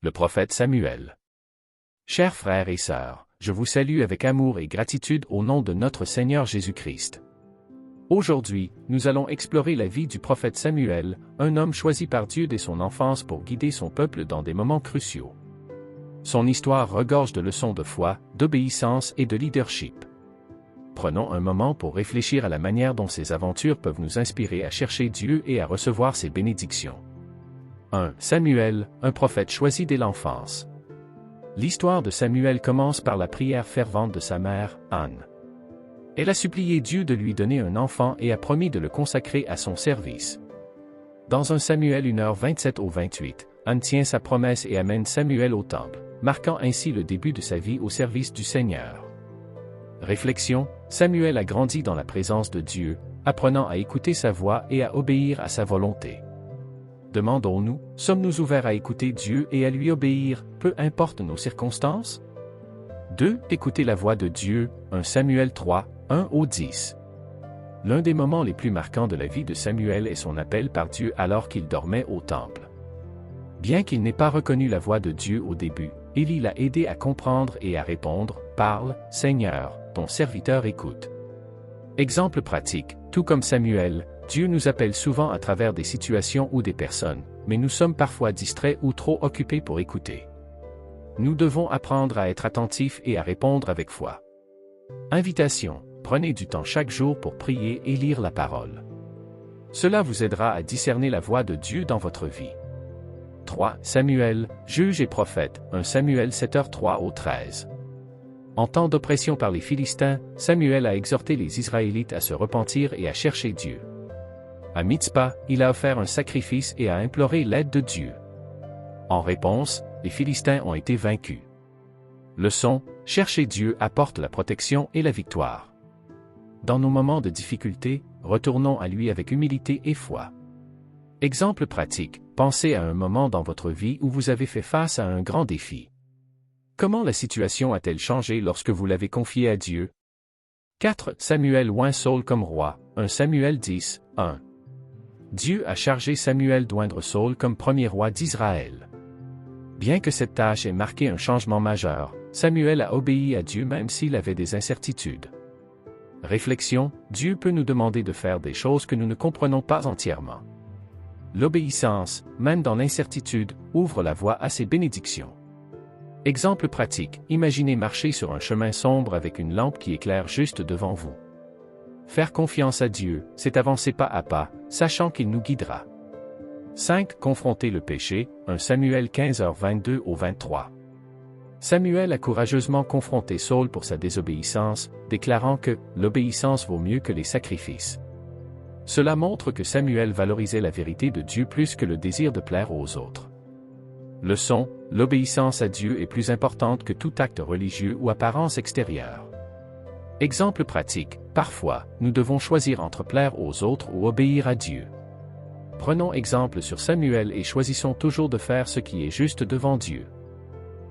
Le prophète Samuel. Chers frères et sœurs, je vous salue avec amour et gratitude au nom de notre Seigneur Jésus-Christ. Aujourd'hui, nous allons explorer la vie du prophète Samuel, un homme choisi par Dieu dès son enfance pour guider son peuple dans des moments cruciaux. Son histoire regorge de leçons de foi, d'obéissance et de leadership. Prenons un moment pour réfléchir à la manière dont ces aventures peuvent nous inspirer à chercher Dieu et à recevoir ses bénédictions. 1. Samuel, un prophète choisi dès l'enfance. L'histoire de Samuel commence par la prière fervente de sa mère, Anne. Elle a supplié Dieu de lui donner un enfant et a promis de le consacrer à son service. Dans 1 Samuel 1h27 au 28, Anne tient sa promesse et amène Samuel au temple, marquant ainsi le début de sa vie au service du Seigneur. Réflexion, Samuel a grandi dans la présence de Dieu, apprenant à écouter sa voix et à obéir à sa volonté. Demandons-nous, sommes-nous ouverts à écouter Dieu et à lui obéir, peu importe nos circonstances? 2. Écouter la voix de Dieu, 1 Samuel 3, 1 au 10. L'un des moments les plus marquants de la vie de Samuel est son appel par Dieu alors qu'il dormait au temple. Bien qu'il n'ait pas reconnu la voix de Dieu au début, Élie l'a aidé à comprendre et à répondre, « Parle, Seigneur, ton serviteur écoute. » Exemple pratique, tout comme Samuel, Dieu nous appelle souvent à travers des situations ou des personnes, mais nous sommes parfois distraits ou trop occupés pour écouter. Nous devons apprendre à être attentifs et à répondre avec foi. Invitation, prenez du temps chaque jour pour prier et lire la parole. Cela vous aidera à discerner la voix de Dieu dans votre vie. 3. Samuel, juge et prophète, 1 Samuel 7h3 au 13. En temps d'oppression par les Philistins, Samuel a exhorté les Israélites à se repentir et à chercher Dieu. À Mitzpah, il a offert un sacrifice et a imploré l'aide de Dieu. En réponse, les Philistins ont été vaincus. Leçon, chercher Dieu apporte la protection et la victoire. Dans nos moments de difficulté, retournons à lui avec humilité et foi. Exemple pratique, pensez à un moment dans votre vie où vous avez fait face à un grand défi. Comment la situation a-t-elle changé lorsque vous l'avez confiée à Dieu? 4. Samuel oint Saul comme roi, 1 Samuel 10, 1. Dieu a chargé Samuel d'oindre Saul comme premier roi d'Israël. Bien que cette tâche ait marqué un changement majeur, Samuel a obéi à Dieu même s'il avait des incertitudes. Réflexion, Dieu peut nous demander de faire des choses que nous ne comprenons pas entièrement. L'obéissance, même dans l'incertitude, ouvre la voie à ses bénédictions. Exemple pratique, imaginez marcher sur un chemin sombre avec une lampe qui éclaire juste devant vous. Faire confiance à Dieu, c'est avancer pas à pas, sachant qu'il nous guidera. 5. Confronter le péché, 1 Samuel 15h22 au 23. Samuel a courageusement confronté Saul pour sa désobéissance, déclarant que « l'obéissance vaut mieux que les sacrifices ». Cela montre que Samuel valorisait la vérité de Dieu plus que le désir de plaire aux autres. Leçon, l'obéissance à Dieu est plus importante que tout acte religieux ou apparence extérieure. Exemple pratique, parfois, nous devons choisir entre plaire aux autres ou obéir à Dieu. Prenons exemple sur Samuel et choisissons toujours de faire ce qui est juste devant Dieu.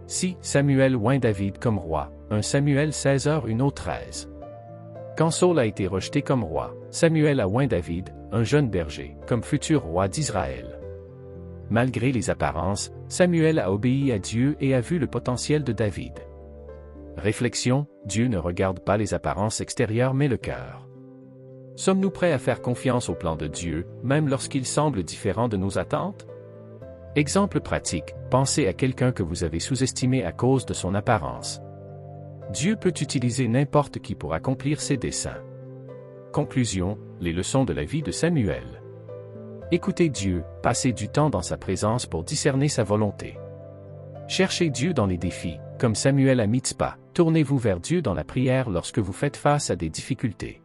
Si Samuel oint David comme roi, 1 Samuel 16h1 au 13. Quand Saul a été rejeté comme roi, Samuel a oint David, un jeune berger, comme futur roi d'Israël. Malgré les apparences, Samuel a obéi à Dieu et a vu le potentiel de David. Réflexion, Dieu ne regarde pas les apparences extérieures mais le cœur. Sommes-nous prêts à faire confiance au plan de Dieu, même lorsqu'il semble différent de nos attentes? Exemple pratique, pensez à quelqu'un que vous avez sous-estimé à cause de son apparence. Dieu peut utiliser n'importe qui pour accomplir ses desseins. Conclusion, les leçons de la vie de Samuel. Écoutez Dieu, passez du temps dans sa présence pour discerner sa volonté. Cherchez Dieu dans les défis, comme Samuel à Mitzpah, tournez-vous vers Dieu dans la prière lorsque vous faites face à des difficultés.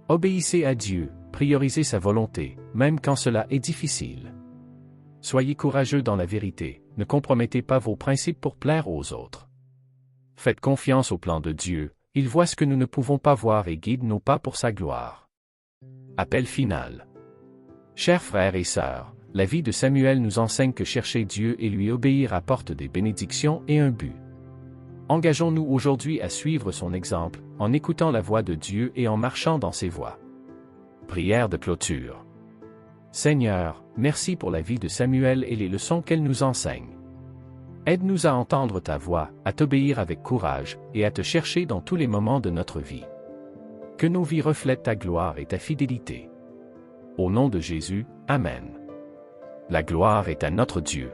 Obéissez à Dieu, priorisez sa volonté, même quand cela est difficile. Soyez courageux dans la vérité, ne compromettez pas vos principes pour plaire aux autres. Faites confiance au plan de Dieu, il voit ce que nous ne pouvons pas voir et guide nos pas pour sa gloire. Appel final. Chers frères et sœurs, la vie de Samuel nous enseigne que chercher Dieu et lui obéir apporte des bénédictions et un but. Engageons-nous aujourd'hui à suivre son exemple, en écoutant la voix de Dieu et en marchant dans ses voies. Prière de clôture. Seigneur, merci pour la vie de Samuel et les leçons qu'elle nous enseigne. Aide-nous à entendre ta voix, à t'obéir avec courage, et à te chercher dans tous les moments de notre vie. Que nos vies reflètent ta gloire et ta fidélité. Au nom de Jésus, Amen. La gloire est à notre Dieu.